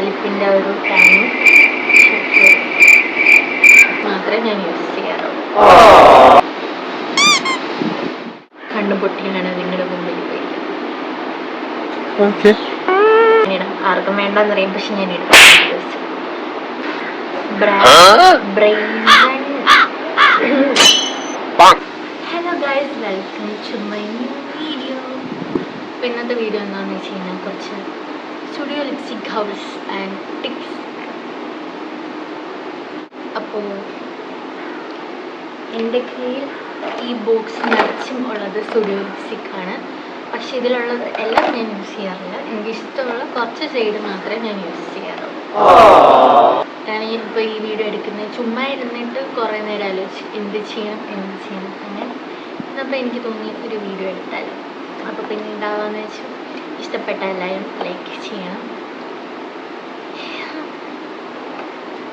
ലിപ്പിൻ്റെ ഒരു ടാനും മാത്രമേ ഞാൻ യൂസ് ചെയ്യാറുള്ളൂ. കണ്ണു പൊട്ടിയാണ് നിങ്ങളുടെ മുമ്പിൽ ഞാനിടാം. ആർക്കും വേണ്ടെന്നറിയാം, പക്ഷെ ഞാൻ ഇടാം. Hello guys, welcome to my new video. അപ്പോൾ ഇന്നത്തെ വീഡിയോ എന്താണെന്ന് വെച്ച് കഴിഞ്ഞാൽ കുറച്ച് studio lipstick house and tips. അപ്പോൾ എൻ്റെ കയ്യിൽ ഈ ബോക്സ് നിറച്ചും ഉള്ളത് സ്റ്റുഡിയോ ലിപ്സ്റ്റിക്കാണ്. പക്ഷെ ഇതിലുള്ളത് എല്ലാം ഞാൻ യൂസ് ചെയ്യാറില്ല. എനിക്കിഷ്ടമുള്ള കുറച്ച് ഷെയ്ഡ് മാത്രമേ ഞാൻ യൂസ് ചെയ്യാറുള്ളൂ. ഞാൻ ഇപ്പോൾ ഈ വീഡിയോ എടുക്കുന്നത് ചുമ്മാ ഇരുന്നിട്ട് കുറേ നേരം ആലോചിച്ച് എന്ത് ചെയ്യണം അങ്ങനെ എന്നപ്പോൾ എനിക്ക് തോന്നി ഒരു വീഡിയോ എടുത്താലോ. അപ്പോൾ പിന്നെ ഉണ്ടാവാമെന്ന് വെച്ചു. ഇഷ്ടപ്പെട്ട എല്ലാവരും ലൈക്ക് ചെയ്യണം.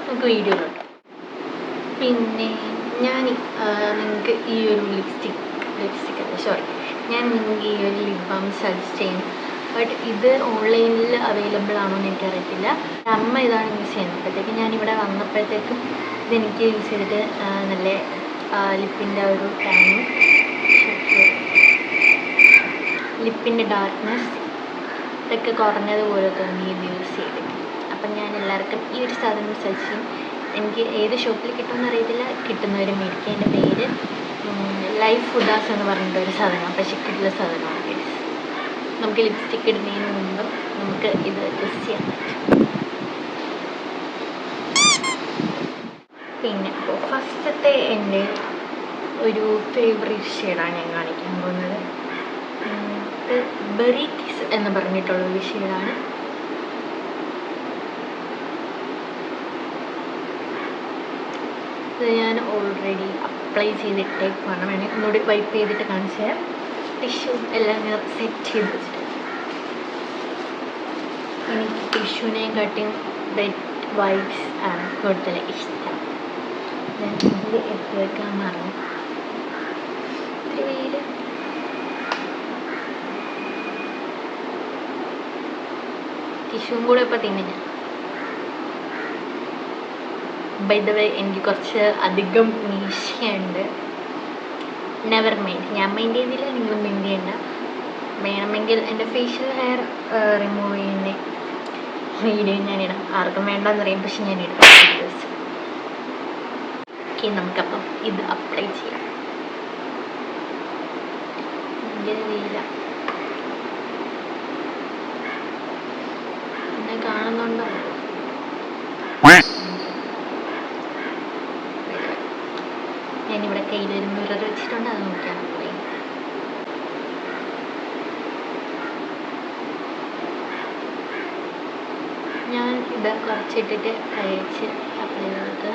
നമുക്ക് വീഡിയോ കേട്ടോ. പിന്നെ ഞാൻ നിങ്ങൾക്ക് ഈ ഒരു ലിപ്സ്റ്റിക് അല്ല സോറി, ഞാൻ നിങ്ങൾക്ക് ഈ ഒരു ലിപ് ബാം സജസ്റ്റ് ചെയ്യും. ബട്ട് ഇത് ഓൺലൈനിൽ അവൈലബിൾ ആണോ എന്ന് എനിക്കറിയത്തില്ല. അമ്മ ഇതാണ് യൂസ് ചെയ്യുന്നപ്പോഴത്തേക്കും ഞാനിവിടെ വന്നപ്പോഴത്തേക്കും ഇതെനിക്ക് യൂസ് ചെയ്തിട്ട് നല്ല ലിപ്പിൻ്റെ ഒരു ടാനും ലിപ്പിൻ്റെ ഡാർക്ക്നെസ് ഇതൊക്കെ കുറഞ്ഞതുപോലെ തോന്നി ഇത് യൂസ് ചെയ്തിട്ട്. അപ്പം ഞാൻ എല്ലാവർക്കും ഈ ഒരു സാധനം സജസ്റ്റ് ചെയ്യും. എനിക്ക് ഏത് ഷോപ്പിൽ കിട്ടുമെന്ന് അറിയത്തില്ല, കിട്ടുന്നവർ മേടിക്കുക. എൻ്റെ പേര് ലൈഫ് ഫുഡാസ് എന്ന് പറഞ്ഞിട്ടൊരു സാധനമാണ്. പക്ഷേ കിട്ടുന്ന സാധനമാണ്. നമുക്ക് ലിപ്സ്റ്റിക്ക് ഇടുന്നതിന് മുമ്പ് നമുക്ക് ഇത് ടെസ്റ്റ് ചെയ്യാൻ പറ്റും. പിന്നെ അപ്പോൾ ഫസ്റ്റത്തെ എൻ്റെ ഒരു ഫേവറേറ്റ് ഷെയ്ഡാണ് ഞാൻ കാണിക്കാൻ പോകുന്നത്. ബെറി കിസ് എന്ന് പറഞ്ഞിട്ടുള്ളൊരു ഷെയ്ഡാണ്. ഇത് ഞാൻ ഓൾറെഡി അപ്ലൈ ചെയ്തിട്ടേക്കാണ്. വേണമെങ്കിൽ ഒന്നുകൂടി വൈപ്പ് ചെയ്തിട്ട് കാണിച്ചു തരാം. ടിഷ്യൂ എല്ലാം ഞാൻ സെറ്റ് ചെയ്ത് വെച്ചിട്ട് എനിക്ക് ടിഷ്യൂവിനെക്കാട്ടിയും വെറ്റ് വൈപ്സ് ആണ് കൂടുതൽ ഇഷ്ടം. ഞാൻ ഇതിൽ എടുത്ത് വെക്കാൻ മറന്നു. ഇത്തിരി വെയിൽ ടിഷ്യൂവും കൂടെ ഇപ്പോൾ തിന്നു ഞാൻ. ബൈ ദ വേ എനിക്ക് കുറച്ച് അധികം മീശയുണ്ട്. നെവർ മൈൻഡ്, ഞാൻ മൈൻഡ് ചെയ്തില്ല, നിങ്ങൾ മൈൻഡ് ചെയ്യണ്ട. വേണമെങ്കിൽ എൻ്റെ ഫേഷ്യൽ ഹെയർ റിമൂവ് ചെയ്യുന്ന വീഡിയോ ഞാനിടാം. ആർക്കും വേണ്ടെന്നറിയാം, പക്ഷെ ഞാനിടാം. ഓക്കെ, നമുക്കപ്പം ഇത് അപ്ലൈ ചെയ്യാം. ഭയങ്കര വെയില, എന്നെ കാണുന്നുണ്ടോ? ഞാനിവിടെ കയ്യിലൊരു മിറർ വെച്ചിട്ടുണ്ട്, അത് നോക്കിയാണ് അപ്ലൈ ചെയ്യുന്നത്. ഞാൻ ഇത് കുറച്ചിട്ടിട്ട് കഴിച്ച് അപ്ലൈ ചെയ്ത്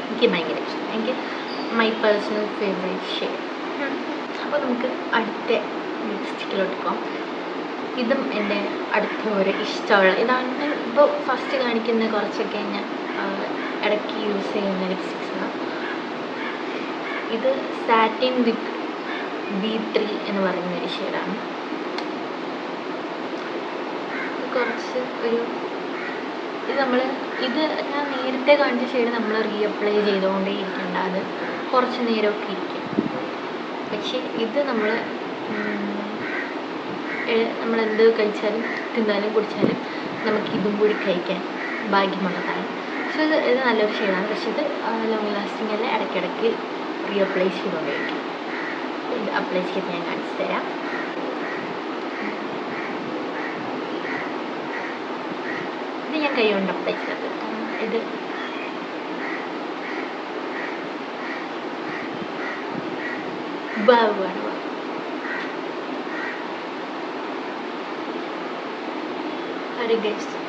എനിക്ക് ഭയങ്കര ഇഷ്ടം. എനിക്ക് മൈ പേഴ്സണൽ ഫേവറേറ്റ് ഷെയ്ഡ്. അപ്പോൾ നമുക്ക് അടുത്ത ലിപ്സ്റ്റിക്കിലോട്ട് പോകാം. ഇതും എൻ്റെ അടുത്ത ഒരു ഇഷ്ടമുള്ള ഇതാണ്. ഇപ്പോൾ ഫസ്റ്റ് കാണിക്കുന്ന കുറച്ചൊക്കെ ഞാൻ ഇടയ്ക്ക് യൂസ് ചെയ്യുന്ന ലിപ്സ്റ്റിക്സാണ്. ഇത് സാറ്റിൻ വിത്ത് B3 എന്ന് പറയുന്നൊരു ഷെയ്ഡാണ്. കുറച്ച് ഒരു ഇത് ഞാൻ നേരത്തെ കാണിച്ച ഷെയ്ഡ് നമ്മൾ റീഅപ്ലൈ ചെയ്തുകൊണ്ടേ ഇരിക്കേണ്ട, അത് കുറച്ച് നേരമൊക്കെ ഇരിക്കും. പക്ഷേ ഇത് നമ്മളെന്ത് കഴിച്ചാലും തിന്നാലും കുടിച്ചാലും നമുക്ക് ഇതും കൂടി കഴിക്കാൻ ഭാഗ്യമുള്ളതാണ്. സോ ഇത് നല്ലൊരു ഷെയ്ഡാണ്. പക്ഷേ ഇത് ലോങ് ലാസ്റ്റിംഗ് അല്ല, ഇടയ്ക്കിടയ്ക്ക് റീഅപ്ലൈ ചെയ്തുകൊണ്ടേയിരിക്കും. ഇത് അപ്ലൈ ചെയ്ത് ഞാൻ കാണിച്ചു തരാം. ഇത് ഞാൻ കൈ കൊണ്ട് അപ്ലൈ ചെയ്തത്. ഇത് ബാവാണ്.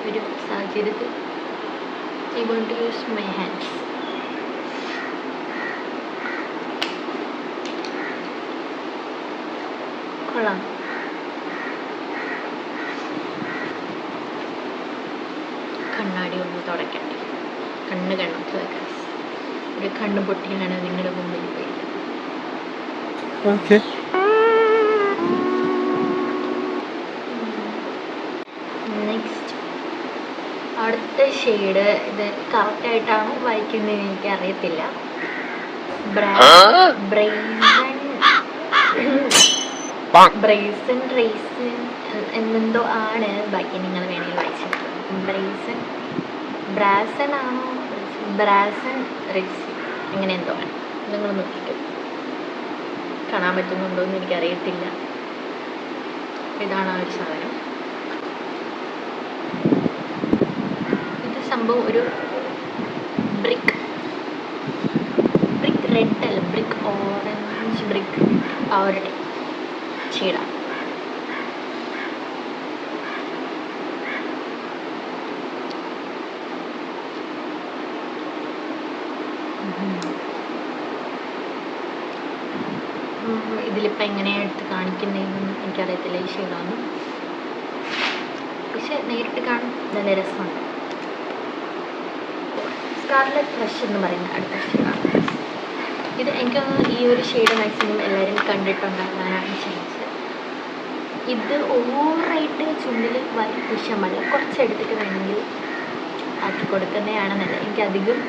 ഒരു സാഹചര്യത്തിൽ I want to use my hands. കൊള്ളാം. കണ്ണാടി ഒന്ന് തുടക്കട്ടെ. കണ്ണ് കണ്ണത്ത് വെക്കാൻ ഒരു കണ്ണ് പൊട്ടിയാണ് നിങ്ങളുടെ മുമ്പിൽ പോയിരിക്കുന്നത്. നെക്സ്റ്റ് അടുത്ത ഷെയ്ഡ്, ഇത് കറക്റ്റായിട്ടാണോ വായിക്കുന്നത് എനിക്കറിയത്തില്ല. ബ്രേസൺ റേസൻ എന്നെന്തോ ആണ്. ബാക്കി നിങ്ങൾ വേണമെങ്കിൽ വായിച്ചെടുക്കും. ബ്രാസൺ ആണോ ബ്രാസൺ റേസൻ അങ്ങനെ എന്തോ ആണ്. നിങ്ങൾ നോക്കിക്കും, കാണാൻ പറ്റുന്നുണ്ടോ എന്ന് എനിക്കറിയത്തില്ല. ഇതാണ് ആ ഒരു സാധനം. ഇത് സംഭവം ഒരു ബ്രിക്ക് റെഡ് അല്ല, ബ്രിക്ക് ഓറഞ്ച് ബ്രിക്ക് അവരുടെ ഷെയ്ഡാണ്. ഇതിലിപ്പോൾ എങ്ങനെയാണ് എടുത്ത് കാണിക്കുന്നതെന്ന് എനിക്കറിയത്തില്ല ഈ ഷെയ്ഡാണ്. പക്ഷെ നേരിട്ട് കാണും നല്ല രസമുണ്ട്. സ്കാർലെറ്റ് ഫ്ലഷ് എന്ന് പറയുന്ന അടുത്ത ഷെയ്ഡാണ്. ഇത് എനിക്ക് തോന്നുന്നു ഈ ഒരു ഷെയ്ഡ് മാക്സിമം എല്ലാവരും കണ്ടിട്ടുണ്ടാകാനാണ് ചാൻസ്. ഇത് ഓവറായിട്ട് ചുണ്ടിൽ പൂശാൻ പാടില്ല, കുറച്ചെടുത്തിട്ട് വേണമെങ്കിൽ ആക്കി കൊടുക്കുന്നതാണ് നല്ലത്. എനിക്കധികം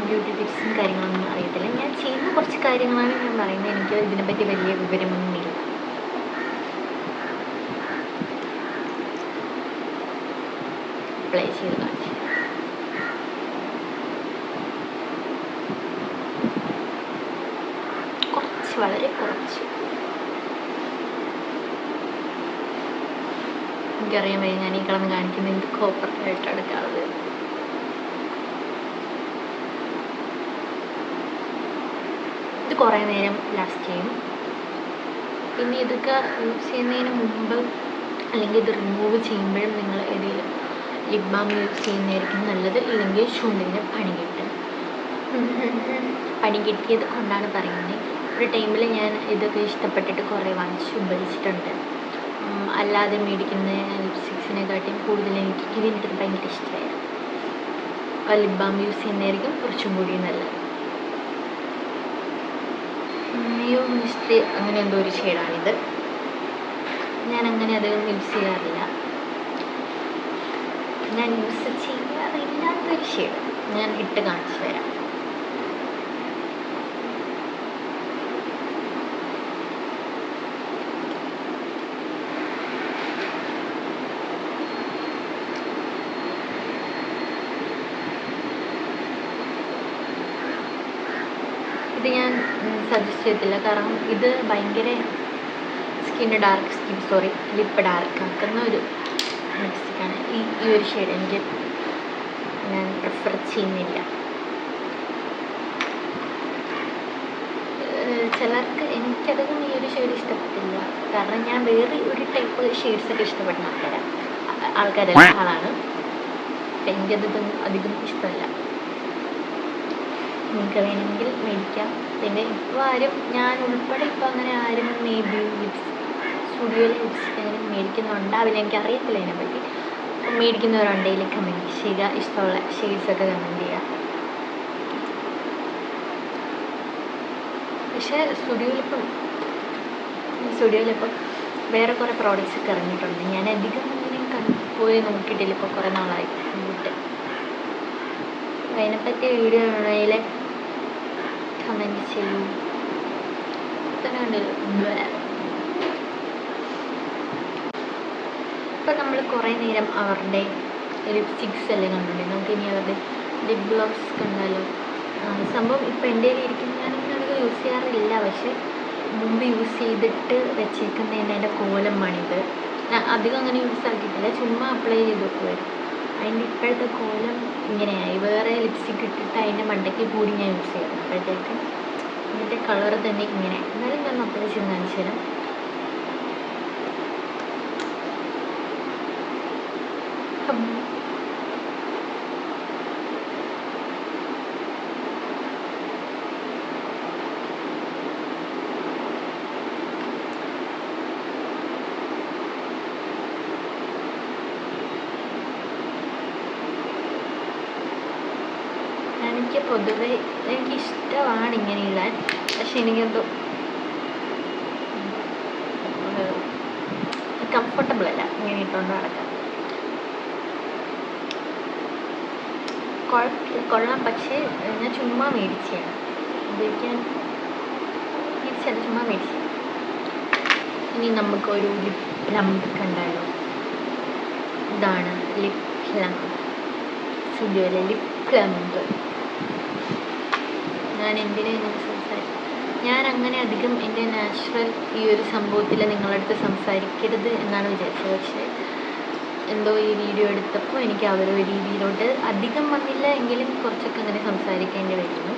ബ്യൂട്ടി ടിപ്സും കാര്യങ്ങളൊന്നും അറിയത്തില്ല. ഞാൻ ചെയ്യുന്ന കുറച്ച് കാര്യങ്ങളാണ് ഞാൻ പറയുന്നത്. എനിക്ക് ഇതിനെപ്പറ്റി വലിയ വിവരമൊന്നുമില്ല. അപ്ലൈ ചെയ്ത് കാണിച്ചു. കുറച്ച്, വളരെ കുറച്ച്. എനിക്കറിയാൻ വയ്യ ഞാൻ ഈ കിടന്ന് കാണിക്കുന്നത് എന്ത് കോപ്പറായിട്ട് എടുക്കാറുള്ളത്. ഇത് കുറേ നേരം ലാസ്റ്റ് ചെയ്യും. പിന്നെ ഇതൊക്കെ യൂസ് ചെയ്യുന്നതിന് മുമ്പ് അല്ലെങ്കിൽ ഇത് റിമൂവ് ചെയ്യുമ്പോഴും നിങ്ങൾ ഏതെങ്കിലും ലിപ് ബാം യൂസ് ചെയ്യുന്നതായിരിക്കും നല്ലത്. ഇല്ലെങ്കിൽ ചുണ്ടിന് പണി കിട്ടും. പണി കിട്ടിയത് കൊണ്ടാണ് പറയുന്നത്. ഒരു ടൈമിൽ ഞാൻ ഇതൊക്കെ ഇഷ്ടപ്പെട്ടിട്ട് കുറേ വാങ്ങിച്ച് ഉപയോഗിച്ചിട്ടുണ്ട്. അല്ലാതെ മേടിക്കുന്ന ലിപ്സ്റ്റിക്സിനെക്കാട്ടിയും കൂടുതൽ എനിക്ക് ഇതിൻ്റെ ഭയങ്കര ഇഷ്ടമായിരുന്നു. ലിപ് ബാം യൂസ് ചെയ്യുന്നതായിരിക്കും കുറച്ചും കൂടി നല്ലത്. മിയോ മിസ്ട്രി അങ്ങനെ എന്തോ ഒരു ഷെയ്ഡാണിത്. ഞാൻ അങ്ങനെ അധികം യൂസ് ചെയ്യാറില്ല. ഞാൻ യൂസ് ചെയ്യാറില്ലാത്തൊരു ഷെയ്ഡ് ഞാൻ ഇട്ട് കാണിച്ചു തരാം. ഇത് ഞാൻ സജസ്റ്റ് ചെയ്യത്തില്ല, കാരണം ഇത് ഭയങ്കര ലിപ്പ് ഡാർക്ക് ആക്കുന്ന ഒരു ലിപ്സ്റ്റിക്കാണ്. ഈ ഒരു ഷെയ്ഡ് ഞാൻ പ്രിഫർ ചെയ്യുന്നില്ല. ചിലർക്ക് എനിക്കധികം ഈ ഒരു ഷെയ്ഡ് ഇഷ്ടപ്പെട്ടില്ല, കാരണം ഞാൻ വേറെ ഒരു ടൈപ്പ് ഷെയ്ഡ്സൊക്കെ ഇഷ്ടപ്പെടുന്ന ആളാണ്. എനിക്കതൊന്നും അധികം ഇഷ്ടമല്ല. നിങ്ങൾക്ക് വേണമെങ്കിൽ മേടിക്കാം. പിന്നെ ഇപ്പോൾ ആരും, ഞാൻ ഉൾപ്പെടെ ഇപ്പോൾ അങ്ങനെ ആരും സ്റ്റുഡിയോയിലെ ലിപ്സ്റ്റിക് അങ്ങനെ മേടിക്കുന്നുണ്ടാവില്ല. എനിക്കറിയത്തില്ല അതിനെപ്പറ്റി. മേടിക്കുന്നവരുണ്ടെങ്കിൽ കമൻറ്റ് ചെയ്യുക, ഇഷ്ടമുള്ള ഷെയ്ഡ്സൊക്കെ കമൻറ്റ് ചെയ്യുക. പക്ഷേ സ്റ്റുഡിയോയിലിപ്പം വേറെ കുറേ പ്രോഡക്റ്റ്സ് ഒക്കെ ഇറങ്ങിയിട്ടുണ്ട്. ഞാൻ അധികം അങ്ങനെ പോയി നോക്കിയിട്ടില്ല ഇപ്പോൾ കുറേ നാളായി പോയിട്ട്. അതിനെപ്പറ്റി വീഡിയോ ആണെങ്കിൽ കമൻറ്റ് ചെയ്യൂ. തന്നെ കണ്ടല്ലോ. ഇപ്പം നമ്മൾ കുറേ നേരം അവരുടെ ലിപ്സ്റ്റിക്സ് എല്ലാം കണ്ടില്ലേ, നമുക്ക് ഇനി അവരുടെ ലിപ് ഗ്ലോസ് കണ്ടാലോ. സംഭവം ഇപ്പം എൻ്റെ കയ്യിൽ ഇരിക്കുന്ന ഞാനിങ്ങനെ അധികം യൂസ് ചെയ്യാറില്ല, പക്ഷേ മുമ്പ് യൂസ് ചെയ്തിട്ട് വെച്ചേക്കുന്നതിൻ്റെ അതിൻ്റെ കോലമാണിത്. ഞാൻ അധികം അങ്ങനെ യൂസ് ആക്കിയിട്ടില്ല, ചുമ്മാ അപ്ലൈ ചെയ്ത് വെക്കുമായിരുന്നു. അതിൻ്റെ ഇപ്പോഴത്തെ കോലം ഇങ്ങനെയായി. വേറെ ലിപ്സ്റ്റിക് ഇട്ടിട്ട് അതിൻ്റെ മണ്ടയ്ക്ക് കൂടി ഞാൻ യൂസ് ചെയ്യാറുണ്ട്. അപ്പോഴത്തേക്കും ഇതിൻ്റെ കളർ തന്നെ ഇങ്ങനെ. എന്നാലും ഞാൻ അപ്ലൈ ചെയ്ത് കാണിച്ചു തരാം. പൊതുവെ എനിക്കിഷ്ടമാണ് ഇങ്ങനെ ഇടാൻ, പക്ഷെ എനിക്കെന്തോ കംഫർട്ടബിൾ അല്ല ഇങ്ങനെ ഇട്ടുകൊണ്ട് നടക്കാൻ. കൊള്ളാം, പക്ഷേ ഞാൻ ചുമ്മാ മേടിച്ചതാണ്, ഉപയോഗിക്കാൻ മേടിച്ചല്ല, ചുമ്മാ മേടിച്ചു. ഇനി നമുക്കൊരു ലിപ് പ്ലംബ് കണ്ടാലോ. ഇതാണ് ലിപ് പ്ലംബ്, സ്റ്റുഡിയോയിലെ ലിപ് പ്ലംബ്. ഞാൻ എന്തിനാ ഇങ്ങനെ സംസാരിക്കും? ഞാൻ അങ്ങനെ അധികം എൻ്റെ നാച്ചുറൽ ഈ ഒരു സംഭവത്തിൽ നിങ്ങളടുത്ത് സംസാരിക്കരുത് എന്നാണ് വിചാരിച്ചത്. പക്ഷേ എന്തോ ഈ വീഡിയോ എടുത്തപ്പോൾ എനിക്ക് ആ ഒരു രീതിയിലോട്ട് അധികം വന്നില്ല എങ്കിലും കുറച്ചൊക്കെ അങ്ങനെ സംസാരിക്കേണ്ടി വരുന്നു.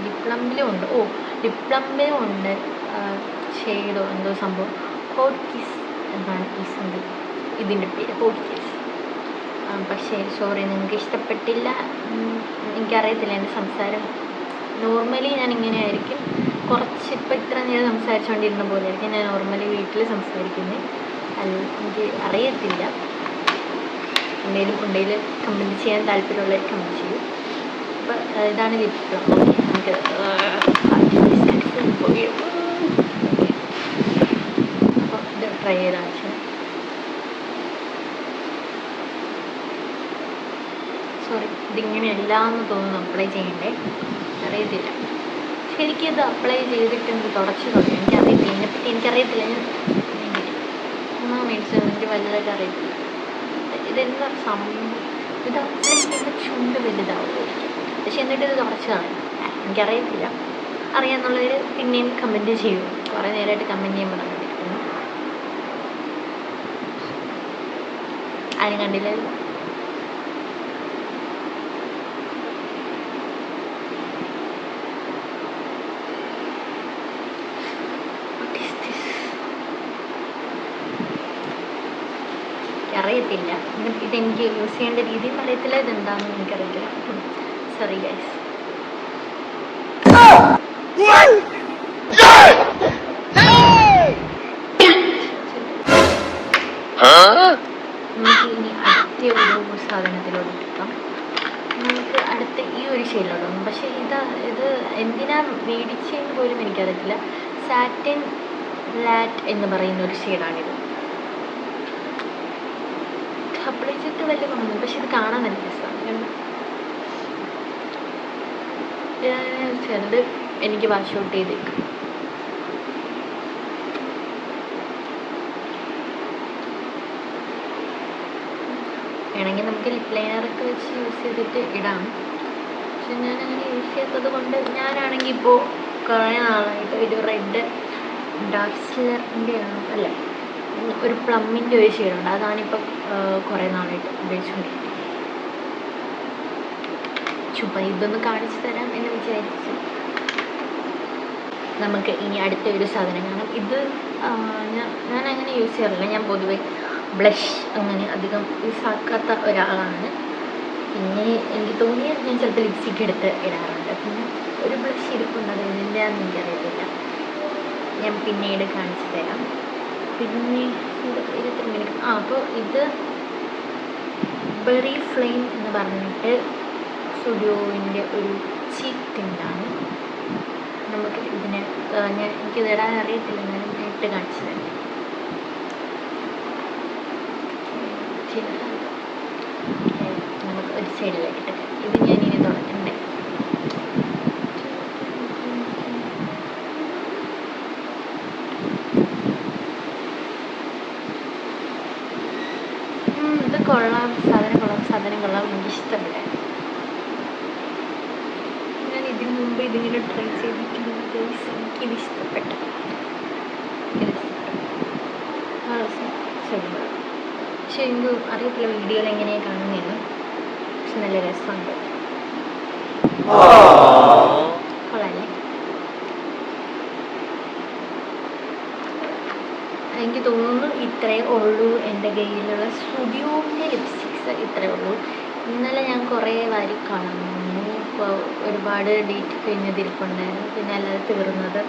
ലിപ് പ്ലംബിലും ഉണ്ട്, ലിപ് പ്ലംബിലും ഉണ്ട് ഷെയ്ഡോ എന്തോ സംഭവം, ഹോട്ട് കിസ് എന്നാണ് ഈ സംഭവം, ഇതിൻ്റെ പേര് ഹോട്ട് കിസ്. പക്ഷേ സോറി, നിങ്ങൾക്ക് ഇഷ്ടപ്പെട്ടില്ല, എനിക്കറിയത്തില്ല. എൻ്റെ സംസാരം നോർമലി ഞാൻ ഇങ്ങനെ ആയിരിക്കും, കുറച്ച് ഇപ്പം ഇത്ര നേരം സംസാരിച്ചുകൊണ്ടിരുന്ന പോലെ ആയിരിക്കും ഞാൻ നോർമലി വീട്ടിൽ സംസാരിക്കുന്നത്. എനിക്ക് അറിയത്തില്ല, എന്തെങ്കിലും ഉണ്ടെങ്കിൽ കമൻറ്റ് ചെയ്യാൻ താല്പര്യമുള്ളവർ കമൻറ്റ് ചെയ്യും. അപ്പോൾ ഇതാണ് ലിപ് പ്ലം. നമുക്ക് അപ്പോൾ ഇത് ട്രൈ ചെയ്താൽ സോറി, ഇതിങ്ങനെയല്ല എന്ന് തോന്നുന്നു അപ്ലൈ ചെയ്യണ്ടേ, അറിയത്തില്ല. ശരിക്കും ഇത് അപ്ലൈ ചെയ്തിട്ട് എനിക്ക് തുടച്ച് തുടങ്ങി, എനിക്കറിയത്തില്ല, ഇതിനെപ്പറ്റി എനിക്കറിയത്തില്ല. ഞാൻ മേടിച്ചത് എനിക്ക് വലുതായിട്ട് അറിയത്തില്ല. ഇതെന്താ സംഭവം? ഇത് അപ്ലൈ ചെയ്യുമ്പോൾ ചുണ്ട് വലുതാവുമായിരിക്കും, പക്ഷെ എന്നിട്ട് ഇത് തുടച്ച് കളയും. എനിക്കറിയത്തില്ല, അറിയാമെന്നുള്ളവർ പിന്നെയും കമൻറ്റ് ചെയ്യും. കുറേ നേരമായിട്ട് കമൻറ്റ് ചെയ്യാൻ പറഞ്ഞിരിക്കുന്നു, ആരും കണ്ടില്ലല്ലോ. അറിയത്തില്ല, ഇതെനിക്ക് യൂസ് ചെയ്യേണ്ട രീതിയും അറിയത്തില്ല, ഇതെന്താണെന്ന് എനിക്കറിയത്തില്ല. Sorry guys. നമുക്ക് ഇനി അടുത്ത ഒരു സാധനത്തിലോട്ട് എടുക്കാം. നമുക്ക് അടുത്ത ഈ ഒരു ഷെയ്ഡിലോട്ട്, പക്ഷേ ഇത് എന്തിനാ മേടിച്ചതെന്ന് പോലും എനിക്കറിയത്തില്ല. സാറ്റിൻ ലാറ്റ് എന്ന് പറയുന്ന ഒരു ഷെയ്ഡാണിത്. അപ്ലൈ ചെയ്തിട്ട് വലിയ ഗുണമൊന്നും, പക്ഷെ ഇത് കാണാൻ നല്ല രസമാണ്. ചെറുത് എനിക്ക് വാഷ് ഔട്ട് ചെയ്തേക്കും. വേണമെങ്കിൽ നമുക്ക് ലിപ് ലൈനറൊക്കെ വെച്ച് യൂസ് ചെയ്തിട്ട് ഇടാം, പക്ഷെ ഞാനങ്ങനെ യൂസ് ചെയ്യാത്തത് കൊണ്ട്. ഞാനാണെങ്കിൽ ഇപ്പോൾ കുറേ നാളായിട്ട് ഒരു റെഡ് ഡാർക്സിലറിൻ്റെ അല്ല, ഒരു പ്ലമ്മിൻ്റെ ഒരു ഷെയ്ഡുണ്ട്, അതാണിപ്പോൾ കുറേ നാളായിട്ട് ഉപയോഗിച്ചുകൊണ്ടിരിക്കുന്നത്. ചുമ്മാ ഇതൊന്ന് കാണിച്ചു തരാം എന്ന് വിചാരിച്ചു. നമുക്ക് ഇനി അടുത്ത ഒരു സാധനം കാണാം. ഇത് ഞാൻ അങ്ങനെ യൂസ് ചെയ്യാറില്ല, ഞാൻ പൊതുവെ ബ്ലഷ് അങ്ങനെ അധികം യൂസ് ആക്കാത്ത ഒരാളാണ്. പിന്നെ എനിക്ക് തോന്നിയാൽ ഞാൻ ചിലപ്പോൾ ലിപ്സ്റ്റിക്ക് എടുത്ത് ഇടാറുണ്ട്. പിന്നെ ഒരു ബ്ലഷ് ഇരിപ്പുണ്ട്, അത് എന്താണെന്ന് എനിക്കറിയത്തില്ല, ഞാൻ പിന്നീട് കാണിച്ചു തരാം. പിന്നെ അപ്പോൾ ഇത് ബെറി ഫ്ലെയിം എന്ന് പറഞ്ഞിട്ട് സ്റ്റുഡിയോവിൻ്റെ ഒരു ചീക്ക് ടിൻ്റാണ്. നമുക്ക് ഇതിനെ എനിക്കിത് ഇടാൻ അറിയത്തില്ല, എന്നാലും ഞാൻ ഇട്ട് കാണിച്ചു തരാം. നമുക്ക് ഒരു സൈഡിലേക്ക് ഇട്ടേക്കാം. ഇത് ഞാൻ ഇനി തുടക്കണ്ടേ. ഇത് കൊള്ളാം, സാധനം കൊള്ളാം, എനിക്കിഷ്ടപ്പെടാൻ. ഞാൻ ഇതിന് മുമ്പ് ഇതിങ്ങനെ ട്രൈ ചെയ്തിട്ടുണ്ട്, എനിക്കിത് ഇഷ്ടപ്പെട്ടു. പക്ഷെ എനിക്ക് അറിയത്തില്ല വീഡിയോയിൽ എങ്ങനെയാണ് കാണുന്നതെന്ന്, പക്ഷെ നല്ല രസമുണ്ട്. കൊള്ളാല്ലേ? എനിക്ക് തോന്നുന്നു ഇത്രയേ ഉള്ളൂ എൻ്റെ കയ്യിലുള്ള സ്റ്റുഡിയോൻ്റെ ലിപ്സ്റ്റിക്സ്, ഇത്രയേ ഉള്ളൂ. ഇന്നലെ ഞാൻ കുറേ വാരി കാണുന്നു, ഇപ്പോൾ ഒരുപാട് ഡേറ്റ് കഴിഞ്ഞതിരിപ്പുണ്ടായിരുന്നു, പിന്നെ അല്ലാതെ തീർന്നത്.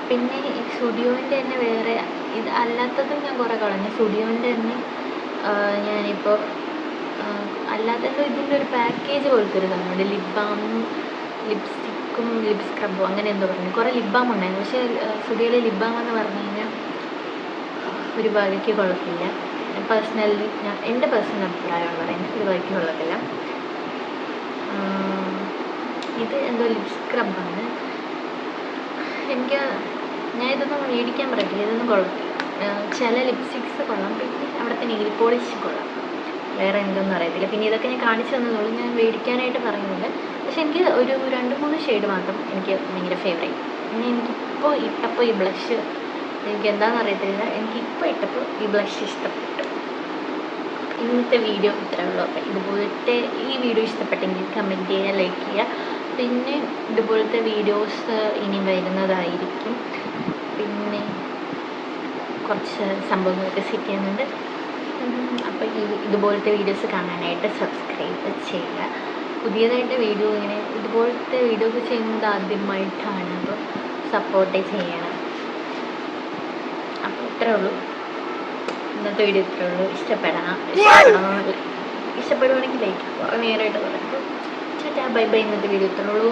പിന്നെ ഈ സ്റ്റുഡിയോൻ്റെ തന്നെ വേറെ ഇത് അല്ലാത്തതും ഞാൻ കുറേ കളഞ്ഞു. സ്റ്റുഡിയോൻ്റെ തന്നെ ഞാനിപ്പോൾ അല്ലാതെ എന്തോ ഇതിൻ്റെ ഒരു പാക്കേജ് പോലത്തെ ഒരു സാധനമുണ്ട്. ലിപ് ബാമും ലിപ്സ്റ്റിക്കും ലിപ് സ്ക്രബും അങ്ങനെ എന്തോ പറഞ്ഞു. കുറേ ലിപ് ബാം ഉണ്ടായിരുന്നു. പക്ഷേ സുഡിയോയിലെ ലിപ് ബാം എന്ന് പറഞ്ഞു കഴിഞ്ഞാൽ ഒരു വകയ്ക്ക് കൊള്ളത്തില്ല. പേഴ്സണലി എൻ്റെ പേഴ്സണൽ അഭിപ്രായമാണ് പറയുന്നത്, ഒരു വകയ്ക്ക് കൊള്ളത്തില്ല. ഇത് എന്തോ ലിപ് സ്ക്രബാണ്. ഞാൻ ഇതൊന്നും മേടിക്കാൻ പറയത്തില്ല, ഇതൊന്നും കൊള്ളത്തില്ല. ചില ലിപ്സ്റ്റിക്സ് കൊള്ളാം, പിന്നെ അവിടുത്തെ നെയിൽ പോളിഷ് കൊള്ളാം, വേറെ എന്തൊന്നും അറിയത്തില്ല. പിന്നെ ഇതൊക്കെ ഞാൻ കാണിച്ചു തന്നതുള്ളൂ, ഞാൻ മേടിക്കാനായിട്ട് പറയുന്നില്ല. പക്ഷെ എനിക്ക് ഒരു 2-3 ഷെയ്ഡ് മാത്രം എനിക്ക് ഭയങ്കര ഫേവറേറ്റ്. പിന്നെ എനിക്കിപ്പോൾ ഇട്ടപ്പോൾ ഈ ബ്ലഷ് എനിക്ക് എന്താണെന്ന് അറിയത്തില്ല, എനിക്കിപ്പോൾ ഇട്ടപ്പോൾ ഈ ബ്ലഷ് ഇഷ്ടപ്പെട്ടു. ഇന്നത്തെ വീഡിയോ ഇത്രയേ ഉള്ളൂ. അപ്പം ഇതുപോലത്തെ ഈ വീഡിയോ ഇഷ്ടപ്പെട്ടെങ്കിൽ കമൻറ്റ് ചെയ്യുക, ലൈക്ക് ചെയ്യുക. പിന്നെ ഇതുപോലത്തെ വീഡിയോസ് ഇനി വരുന്നതായിരിക്കും. പിന്നെ കുറച്ച് സംഭവങ്ങളൊക്കെ സെറ്റ് ചെയ്യുന്നുണ്ട്. അപ്പോൾ ഇതുപോലത്തെ വീഡിയോസ് കാണാനായിട്ട് സബ്സ്ക്രൈബ് ചെയ്യുക. പുതിയതായിട്ട് വീഡിയോ ഇതുപോലത്തെ വീഡിയോസ് ചെയ്യുന്നത് ആദ്യമായിട്ടാണ്, അപ്പോൾ സപ്പോർട്ട് ചെയ്യണം. അപ്പോൾ ഇത്രയേ ഉള്ളൂ, ഇന്നത്തെ വീഡിയോ ഇത്രയേ ഉള്ളൂ. ഇഷ്ടപ്പെടുവാണെങ്കിൽ ലൈക്ക് അപ്പോൾ നേരായിട്ട് പറയുമ്പോൾ ചേട്ടാ ബൈ ബൈ. ഇന്നത്തെ വീഡിയോ ഇത്രയേ ഉള്ളൂ.